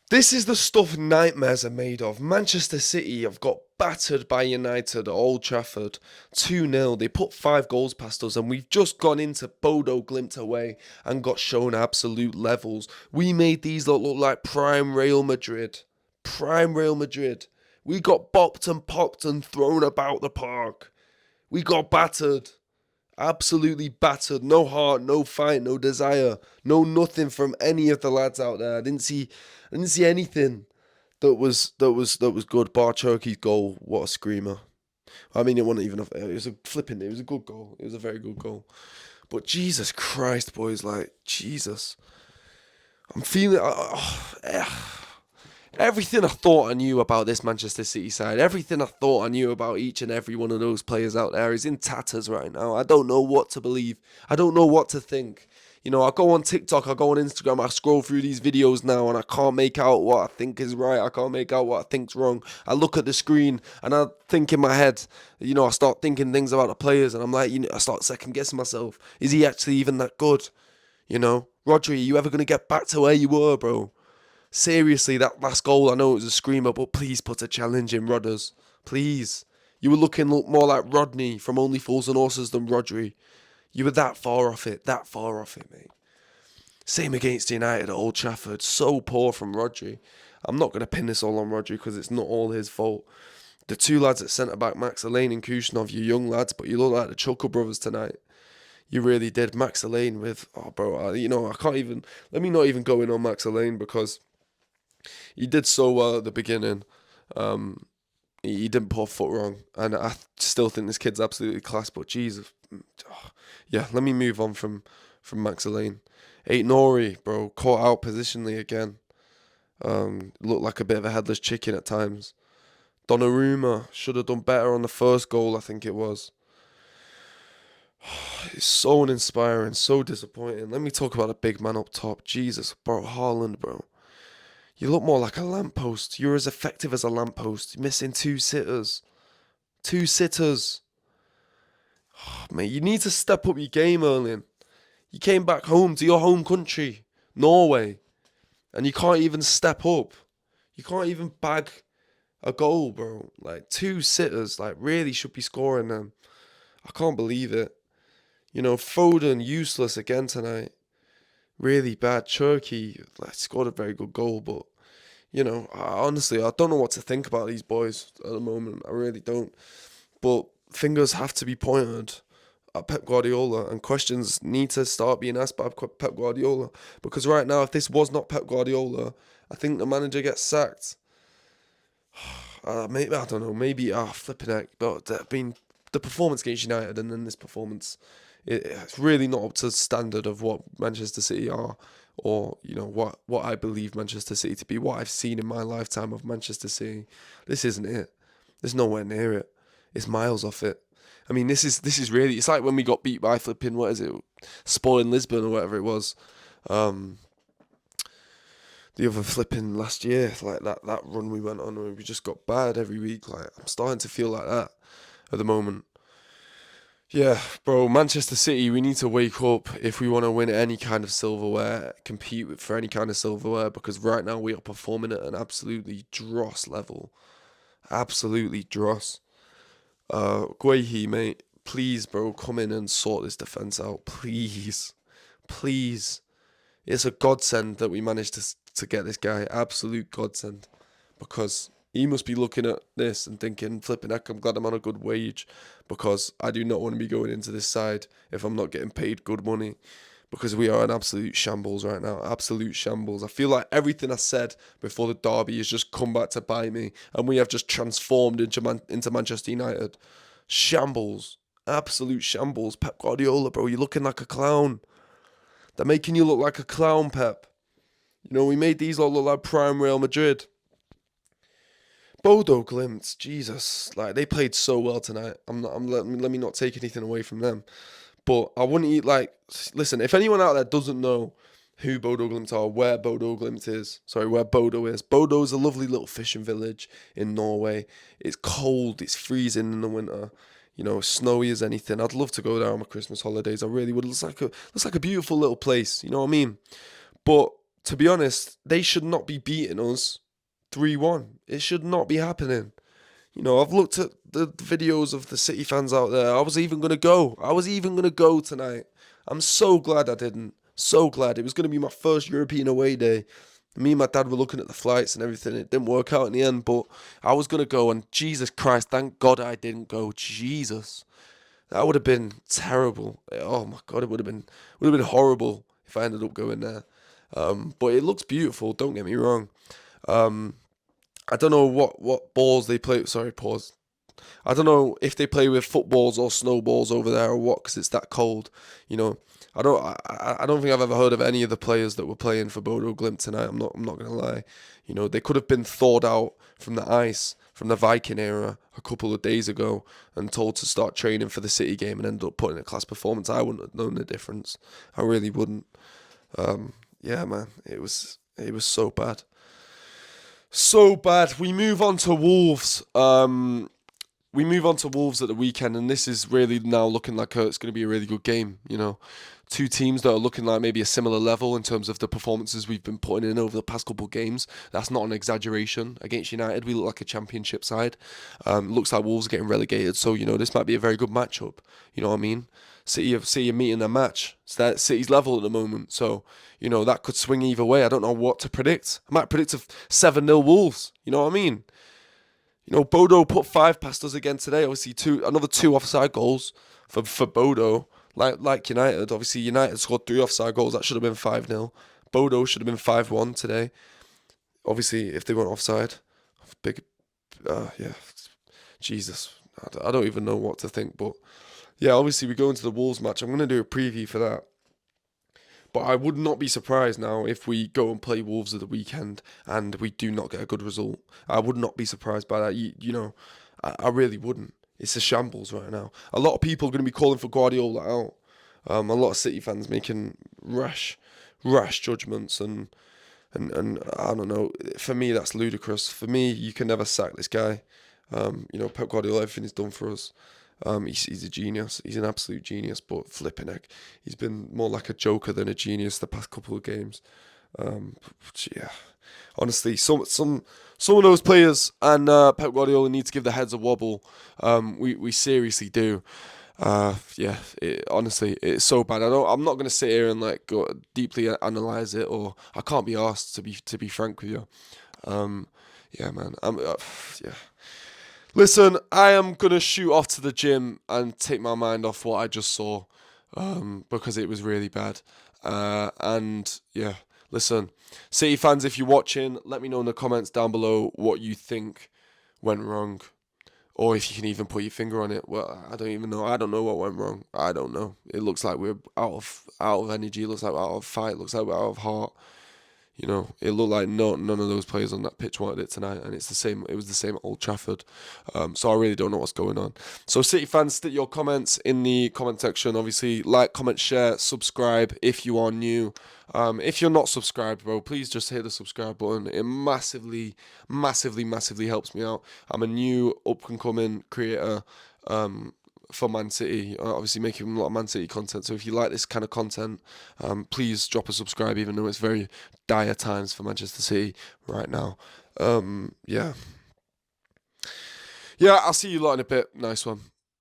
This is the stuff nightmares are made of. Manchester City have got battered by United at Old Trafford 2-0. They put 5 goals past us, and we've just gone into Bodø Glimt away and got shown absolute levels. We made these look like prime Real Madrid. Prime Real Madrid. We got bopped and popped and thrown about the park. We got battered. Absolutely battered. No heart, no fight, no desire, no nothing from any of the lads out there. I didn't see anything that was good. Bar Cherokee goal, what a screamer. I mean, it wasn't even it was a good goal. It was a very good goal. But Jesus Christ, boys, like Jesus. I'm feeling everything I thought I knew about this Manchester City side, everything I thought I knew about each and every one of those players out there is in tatters right now. I don't know what to believe. I don't know what to think. You know, I go on TikTok, I go on Instagram, I scroll through these videos now and I can't make out what I think is right. I can't make out what I think's wrong. I look at the screen and I think in my head, I start thinking things about the players and I'm like, I start second guessing myself. Is he actually even that good? Rodri, are you ever going to get back to where you were, bro? Seriously, that last goal, I know it was a screamer, but please put a challenge in, Rodders. Please. You were looking more like Rodney from Only Fools and Horses than Rodri. You were that far off it, mate. Same against United at Old Trafford. So poor from Rodri. I'm not going to pin this all on Rodri because it's not all his fault. The two lads at centre back, Max Elaine and Kushnov, you young lads, but you look like the Chuckle brothers tonight. You really did. Max Elaine with, oh, bro, I can't even, let me not even go in on Max Elaine because he did so well at the beginning. He didn't put a foot wrong, and I still think this kid's absolutely class. But Jesus, yeah. Let me move on from Max Elaine. Eight Nori, bro, caught out positionally again. Looked like a bit of a headless chicken at times. Donnarumma should have done better on the first goal. I think it was. It's so uninspiring, so disappointing. Let me talk about the big man up top. Jesus, bro, Haaland, bro. You look more like a lamppost. You're as effective as a lamppost. You're missing 2 sitters. 2 sitters. Oh, mate, you need to step up your game, Erling. You came back home to your home country, Norway, and you can't even step up. You can't even bag a goal, bro. Like, 2 sitters, like, really should be scoring them. I can't believe it. Foden, useless again tonight. Really bad. Cherokee, like, scored a very good goal, but honestly, I don't know what to think about these boys at the moment. I really don't. But fingers have to be pointed at Pep Guardiola, and questions need to start being asked by Pep Guardiola. Because right now, if this was not Pep Guardiola, I think the manager gets sacked. Maybe I don't know. Maybe flipping heck. But the performance against United and then this performance, it's really not up to the standard of what Manchester City are, or what I believe Manchester City to be. What I've seen in my lifetime of Manchester City, this isn't it. There's nowhere near it. It's miles off it. I mean, this is really. It's like when we got beat by flipping, what is it, Sporting Lisbon or whatever it was. Um, the other flipping last year, like that run we went on, where we just got bad every week. Like, I'm starting to feel like that at the moment. Yeah, bro, Manchester City, we need to wake up if we want to win any kind of silverware, compete for any kind of silverware, because right now we are performing at an absolutely dross level. Absolutely dross. Guehi, mate, please, bro, come in and sort this defence out. Please. Please. It's a godsend that we managed to get this guy. Absolute godsend. Because he must be looking at this and thinking, flipping heck, I'm glad I'm on a good wage, because I do not want to be going into this side if I'm not getting paid good money, because we are in absolute shambles right now. Absolute shambles. I feel like everything I said before the derby has just come back to bite me, and we have just transformed into Manchester United. Shambles. Absolute shambles. Pep Guardiola, bro, you're looking like a clown. They're making you look like a clown, Pep. We made these all look like prime Real Madrid. Bodø Glimt, Jesus, like, they played so well tonight. Let me not take anything away from them, but I wouldn't eat, like, listen. If anyone out there doesn't know who Bodø Glimt are, where Bodø is. Bodø is a lovely little fishing village in Norway. It's cold, it's freezing in the winter. Snowy as anything. I'd love to go there on my Christmas holidays. I really would. It looks like a beautiful little place. You know what I mean? But to be honest, they should not be beating us 3-1. It should not be happening. You know, I've looked at the videos of the City fans out there. I was even going to go. I was even going to go tonight. I'm so glad I didn't. So glad. It was going to be my first European away day. Me and my dad were looking at the flights and everything. It didn't work out in the end, but I was going to go, and Jesus Christ, thank God I didn't go. Jesus. That would have been terrible. Oh my God, it would have been horrible if I ended up going there. But it looks beautiful, don't get me wrong. I don't know what balls they play. Sorry, pause. I don't know if they play with footballs or snowballs over there or what, because it's that cold. You know, I don't think I've ever heard of any of the players that were playing for Bodø Glimt tonight. I'm not gonna lie. You know, they could have been thawed out from the ice from the Viking era a couple of days ago and told to start training for the City game and end up putting a class performance. I wouldn't have known the difference. I really wouldn't. Yeah, man, it was so bad. So bad. We move on to Wolves. We move on to Wolves at the weekend, and this is really now looking like it's going to be a really good game. You know, two teams that are looking like maybe a similar level in terms of the performances we've been putting in over the past couple of games. That's not an exaggeration. Against United, we look like a championship side. Looks like Wolves are getting relegated, so you know this might be a very good matchup. You know what I mean? City are meeting their match. It's that City's level at the moment, so you know that could swing either way. I don't know what to predict. I might predict a 7-0 Wolves. You know what I mean? You know, Bodo put 5 past us again today. Obviously, another 2 offside goals for Bodo. Like United, obviously United scored 3 offside goals. That should have been 5-0. Bodo should have been 5-1 today. Obviously, if they weren't offside, big, yeah, Jesus, I don't even know what to think. But yeah, obviously we go into the Wolves match. I'm gonna do a preview for that. But I would not be surprised now if we go and play Wolves at the weekend and we do not get a good result. I would not be surprised by that. You know, I really wouldn't. It's a shambles right now. A lot of people are going to be calling for Guardiola out. A lot of City fans making rash judgments and I don't know. For me, that's ludicrous. For me, you can never sack this guy. You know, Pep Guardiola, everything he's done for us. He's a genius. He's an absolute genius. But flipping heck, he's been more like a joker than a genius the past couple of games. Yeah, honestly, some of those players and Pep Guardiola need to give their heads a wobble. We seriously do. Yeah, honestly, it's so bad. I'm not gonna sit here and like go deeply analyze it, or I can't be asked to be frank with you. Yeah, man. Yeah. Listen, I am gonna shoot off to the gym and take my mind off what I just saw, because it was really bad. And yeah, listen, City fans, if you're watching, let me know in the comments down below what you think went wrong, or if you can even put your finger on it. Well, I don't even know. I don't know what went wrong. I don't know. It looks like we're out of energy. It looks like we're out of fight. It looks like we're out of heart. You know, it looked like none of those players on that pitch wanted it tonight, and it's the same. It was the same at Old Trafford. So I really don't know what's going on. So City fans, stick your comments in the comment section. Obviously, like, comment, share, subscribe if you are new. If you're not subscribed, bro, please just hit the subscribe button. It massively, massively, massively helps me out. I'm a new up and coming creator. For Man City, obviously making a lot of Man City content. So if you like this kind of content, please drop a subscribe, even though it's very dire times for Manchester City right now. Yeah. Yeah, I'll see you lot in a bit. Nice one.